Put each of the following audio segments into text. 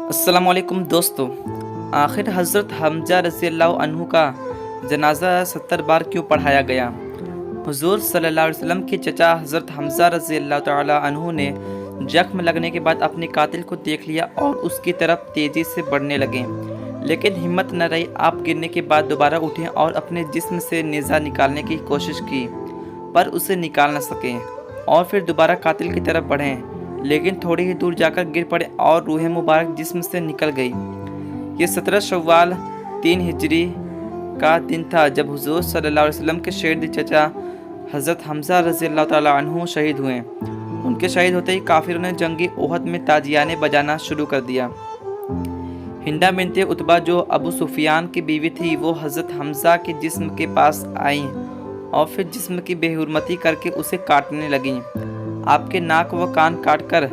अस्सलाम वालेकुम दोस्तों। आखिर हज़रत हमज़ा रज़ी अल्लाह अन्हु का जनाज़ा 70 बार क्यों पढ़ाया गया? हुज़ूर सल्लल्लाहु अलैहि वसल्लम के चचा हज़रत हमज़ा रज़ी अल्लाह तआला अन्हु ने जख्म लगने के बाद अपने कातिल को देख लिया और उसकी तरफ तेज़ी से बढ़ने लगे, लेकिन हिम्मत न रही। आप गिरने के बाद दोबारा उठे और अपने जिस्म से नेज़ा निकालने की कोशिश की, पर उसे निकाल न सके और फिर दोबारा कातिल की तरफ बढ़ें, लेकिन थोड़ी ही दूर जाकर गिर पड़े और रूह मुबारक जिस्म से निकल गई। ये 17 शव्वाल 3 हिजरी का दिन था जब हुज़ूर सल्लल्लाहु अलैहि वसल्लम के शेर चचा हज़रत हमज़ा रज़ी अल्लाह तआला अन्हु शहीद हुए। उनके शहीद होते ही काफिरों ने जंगी ओहद में ताजियाने बजाना शुरू कर दिया। हिंदा बिनते उतबा जो अबू सुफियान की बीवी थी, वो हज़रत हमज़ा के जिस्म के पास आईं और फिर जिस्म की बेहुरमती करके उसे काटने लगीं। आपके नाक व कान काटकर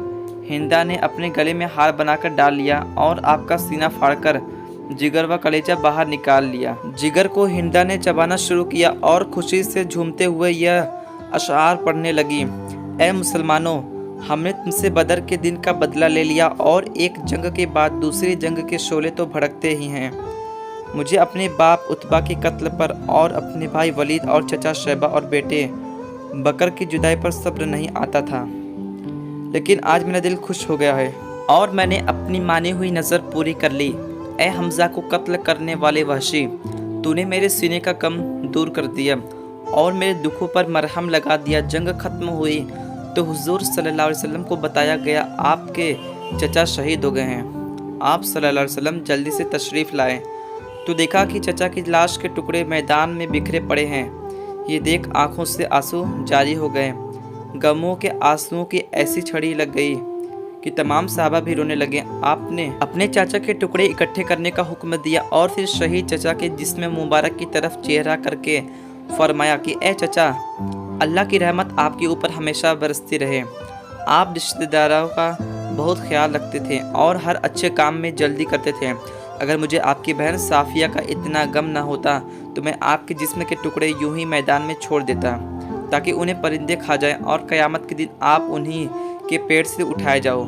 हिंदा ने अपने गले में हार बनाकर डाल लिया और आपका सीना फाड़कर जिगर व कलेजा बाहर निकाल लिया। जिगर को हिंदा ने चबाना शुरू किया और खुशी से झूमते हुए यह अशआर पढ़ने लगी, ए मुसलमानों, हमने तुमसे बदर के दिन का बदला ले लिया और एक जंग के बाद दूसरी जंग के शोले तो भड़कते ही हैं। मुझे अपने बाप उतबा के कत्ल पर और अपने भाई वलीद और चचा शैबा और बेटे बकर की जुदाई पर सब्र नहीं आता था, लेकिन आज मेरा दिल खुश हो गया है और मैंने अपनी मानी हुई नज़र पूरी कर ली। ए हमज़ा को कत्ल करने वाले वहशी, तूने मेरे सीने का गम दूर कर दिया और मेरे दुखों पर मरहम लगा दिया। जंग खत्म हुई तो हुज़ूर सल्लल्लाहु अलैहि वसल्लम को बताया गया आपके चचा शहीद हो गए हैं। आप सल्लल्लाहु अलैहि वसल्लम जल्दी से तशरीफ़ लाए तो देखा कि चचा की लाश के टुकड़े मैदान में बिखरे पड़े हैं। ये देख आंखों से आंसू जारी हो गए। गमों के आंसुओं की ऐसी छड़ी लग गई कि तमाम सहाबा भी रोने लगे। आपने अपने चाचा के टुकड़े इकट्ठे करने का हुक्म दिया और फिर शहीद चचा के जिस्म मुबारक की तरफ चेहरा करके फरमाया कि ए चचा, अल्लाह की रहमत आपके ऊपर हमेशा बरसती रहे। आप रिश्तेदारों का बहुत ख्याल रखते थे और हर अच्छे काम में जल्दी करते थे। अगर मुझे आपकी बहन साफिया का इतना गम न होता तो मैं आपके जिस्म के टुकड़े यूं ही मैदान में छोड़ देता ताकि उन्हें परिंदे खा जाएं और क़यामत के दिन आप उन्हीं के पेट से उठाए जाओ।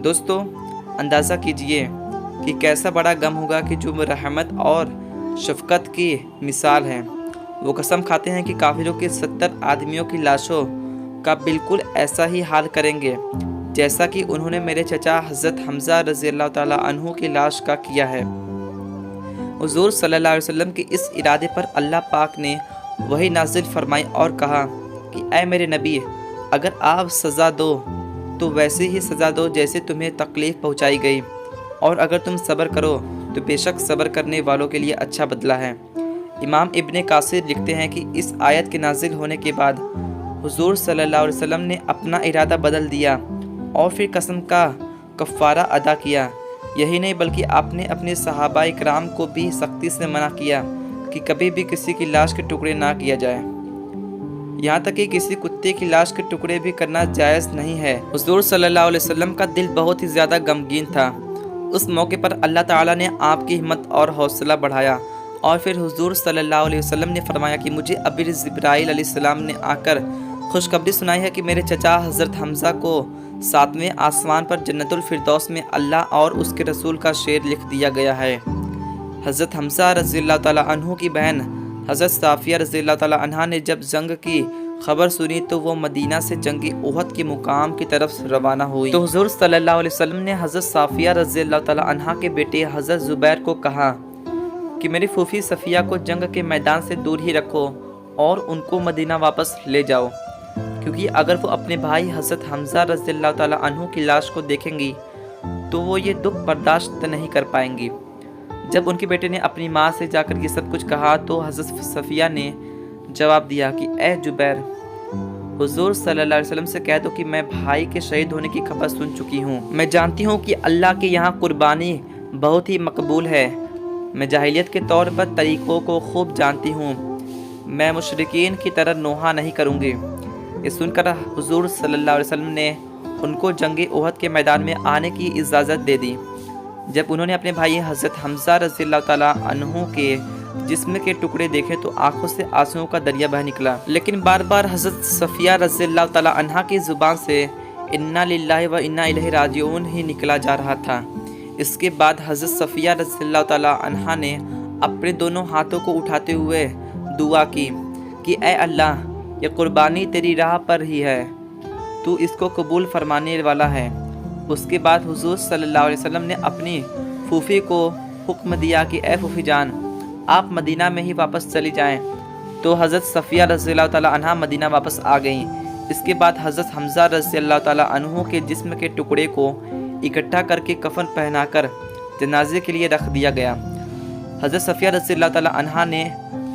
दोस्तों, अंदाज़ा कीजिए कि कैसा बड़ा गम होगा कि जो रहमत और शफ़क़त की मिसाल है। वो कसम खाते हैं कि काफिरों के 70 आदमियों की लाशों का बिल्कुल ऐसा ही हाल करेंगे जैसा कि उन्होंने मेरे चचा हज़रत हमज़ा रज़ी अल्लाह तआला अन्हु की लाश का किया है। हुज़ूर सल्लल्लाहु अलैहि वसल्लम के इस इरादे पर अल्लाह पाक ने वही नाजिल फरमाई और कहा कि ऐ मेरे नबी, अगर आप सज़ा दो तो वैसे ही सज़ा दो जैसे तुम्हें तकलीफ़ पहुंचाई गई, और अगर तुम सब्र करो तो बेशक सब्र करने वालों के लिए अच्छा बदला है। इमाम इब्ने कासिर लिखते हैं कि इस आयत के नाजिल होने के बाद हुज़ूर सल्लल्लाहु अलैहि वसल्लम ने अपना इरादा बदल दिया और फिर कसम का कफ़ारा अदा किया। यही नहीं बल्कि आपने अपने सहाबा इकराम को भी सख्ती से मना किया कि कभी भी किसी की लाश के टुकड़े ना किया जाए, यहाँ तक कि किसी कुत्ते की लाश के टुकड़े भी करना जायज़ नहीं है। हुज़ूर सल्लल्लाहु अलैहि वसल्लम का दिल बहुत ही ज़्यादा गमगीन था। उस मौके पर अल्लाह ताला ने आपकी हिम्मत और हौसला बढ़ाया और फिर हुज़ूर सल्लल्लाहु अलैहि वसल्लम ने फरमाया कि मुझे अभी जिब्राईल अलैहिस्सलाम ने आकर खुशखबरी सुनाई है कि मेरे चचा हज़रत हमज़ा को 7वें आसमान पर जन्नतुल फिरदौस में अल्लाह और उसके रसूल का शेर लिख दिया गया है। हज़रत हमज़ा रज़ी अल्लाह तआला अन्हु की बहन हज़रत साफिया रज़ी अल्लाह तआला अन्हा ने जब जंग की खबर सुनी तो वो मदीना से जंगी ओहद के मुकाम की तरफ रवाना हुई। तो हुज़ूर सल्लल्लाहु अलैहि वसल्लम ने हज़रत साफिया रज़ी अल्लाह तआला अन्हा के बेटे हज़रत ज़ुबैर को कहा कि मेरी फूफी सफ़िया को जंग के मैदान से दूर ही रखो और उनको मदीना वापस ले जाओ, क्योंकि अगर वो अपने भाई हज़रत हमज़ा रज़ी अल्लाह तआला अन्हु की लाश को देखेंगी तो वो ये दुख बर्दाश्त नहीं कर पाएंगी। जब उनके बेटे ने अपनी माँ से जाकर ये सब कुछ कहा तो हज़रत सफ़िया ने जवाब दिया कि ए जुबैर, हुज़ूर सल्लल्लाहु अलैहि वसल्लम से कह दो कि मैं भाई के शहीद होने की खबर सुन चुकी हूँ। मैं जानती हूँ कि अल्लाह के यहाँ कुर्बानी बहुत ही मकबूल है। मैं जाहिलियत के तौर पर तरीक़ों को खूब जानती हूँ। मैं मुशरिकीन की तरह नोहा नहीं करूँगी। ये सुनकर हुज़ूर सल्लल्लाहु अलैहि वसल्लम ने उनको जंगी ओहद के मैदान में आने की इजाज़त दे दी। जब उन्होंने अपने भाई हज़रत हमज़ा रज़ी अल्लाह तआला अन्हु के जिस्म के टुकड़े देखे तो आंखों से आंसुओं का दरिया बह निकला, लेकिन बार बार हज़रत सफ़िया रज़ी अल्लाह तआला अन्हा की ज़ुबान से इन्ना लिल्लाहि व इन्ना इलैहि राजिऊन ही निकला जा रहा था। اس کے بعد حضرت صفیہ رضی اللہ تعالیٰ عنہا نے اپنے دونوں ہاتھوں کو اٹھاتے ہوئے دعا کی کہ اے اللہ، یہ قربانی تیری راہ پر ہی ہے، تو اس کو قبول فرمانے والا ہے۔ اس کے بعد حضور صلی اللہ علیہ وسلم نے اپنی پھوپھی کو حکم دیا کہ اے پھوپھی جان، آپ مدینہ میں ہی واپس چلی جائیں۔ تو حضرت صفیہ رضی اللہ تعالیٰ عنہ مدینہ واپس آ گئیں۔ اس کے بعد حضرت حمزہ رضی اللہ تعالیٰ عنہ کے جسم کے ٹکڑے کو اکٹھا کر کے کفن پہنا کر جنازے کے لیے رکھ دیا گیا۔ حضرت صفیہ رضی اللہ تعالیٰ عنہ نے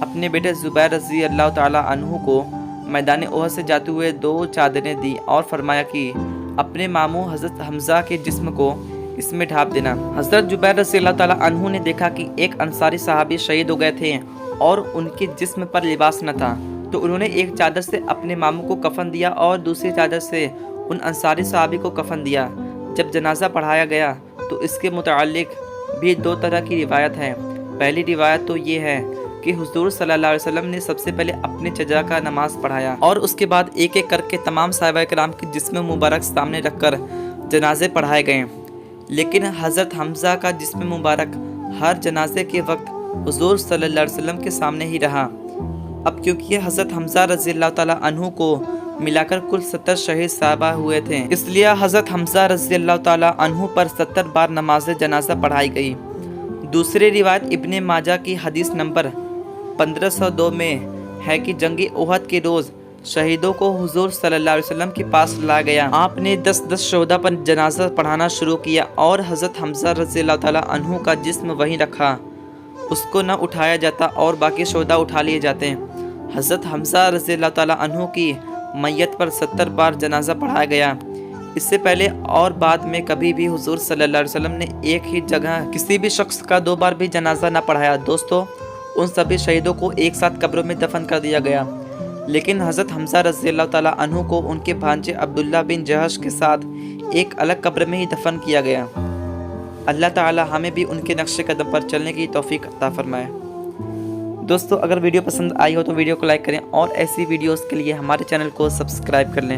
اپنے بیٹے زبیر رضی اللہ تعالیٰ عنہ کو میدان احد سے جاتے ہوئے 2 چادریں دی اور فرمایا کہ اپنے ماموں حضرت حمزہ کے جسم کو اس میں ڈھانپ دینا۔ حضرت زبیر رضی اللہ تعالیٰ عنہ نے دیکھا کہ ایک انصاری صحابی شہید ہو گئے تھے اور ان کے جسم پر لباس نہ تھا، تو انہوں نے ایک چادر سے اپنے ماموں کو کفن دیا اور دوسری چادر سے ان انصاری صحابی کو کفن دیا۔ جب جنازہ پڑھایا گیا تو اس کے متعلق بھی 2 طرح کی روایت ہے۔ پہلی روایت تو یہ ہے کہ حضور صلی اللہ علیہ وسلم نے سب سے پہلے اپنے چچا کا نماز پڑھایا اور اس کے بعد ایک ایک کر کے تمام صحابہ کرام کے جسم مبارک سامنے رکھ کر جنازے پڑھائے گئے، لیکن حضرت حمزہ کا جسم مبارک ہر جنازے کے وقت حضور صلی اللہ علیہ وسلم کے سامنے ہی رہا۔ اب کیونکہ حضرت حمزہ رضی اللہ تعالیٰ عنہ کو ملا کر کل 70 شہید صحابہ ہوئے تھے، اس لیے حضرت حمزہ رضی اللہ تعالیٰ عنہ پر 70 بار نماز جنازہ پڑھائی گئی۔ دوسری روایت ابن ماجہ کی حدیث نمبر 1502 میں ہے کہ جنگ احد کے روز شہیدوں کو حضور صلی اللہ علیہ وسلم کے پاس لایا گیا۔ آپ نے 10 شہداء پر جنازہ پڑھانا شروع کیا اور حضرت حمزہ رضی اللہ تعالیٰ عنہ کا جسم وہیں رکھا، اس کو نہ اٹھایا جاتا اور باقی شہداء اٹھا لیے جاتے۔ حضرت حمزہ رضی اللہ تعالیٰ عنہ کی میت پر 70 بار جنازہ پڑھایا گیا۔ اس سے پہلے اور بعد میں کبھی بھی حضور صلی اللہ علیہ وسلم نے ایک ہی جگہ کسی بھی شخص کا 2 بار بھی جنازہ نہ پڑھایا۔ دوستو، ان سبھی شہیدوں کو ایک ساتھ قبروں میں دفن کر دیا گیا، لیکن حضرت حمزہ رضی اللہ تعالیٰ عنہ کو ان کے بھانجے عبداللہ بن جہش کے ساتھ ایک الگ قبر میں ہی دفن کیا گیا۔ اللہ تعالیٰ ہمیں بھی ان کے نقش قدم پر چلنے کی توفیق عطا فرمائے۔ دوستو، اگر ویڈیو پسند آئی ہو تو ویڈیو کو لائک کریں اور ایسی ویڈیوز کے لیے ہمارے چینل کو سبسکرائب کر لیں۔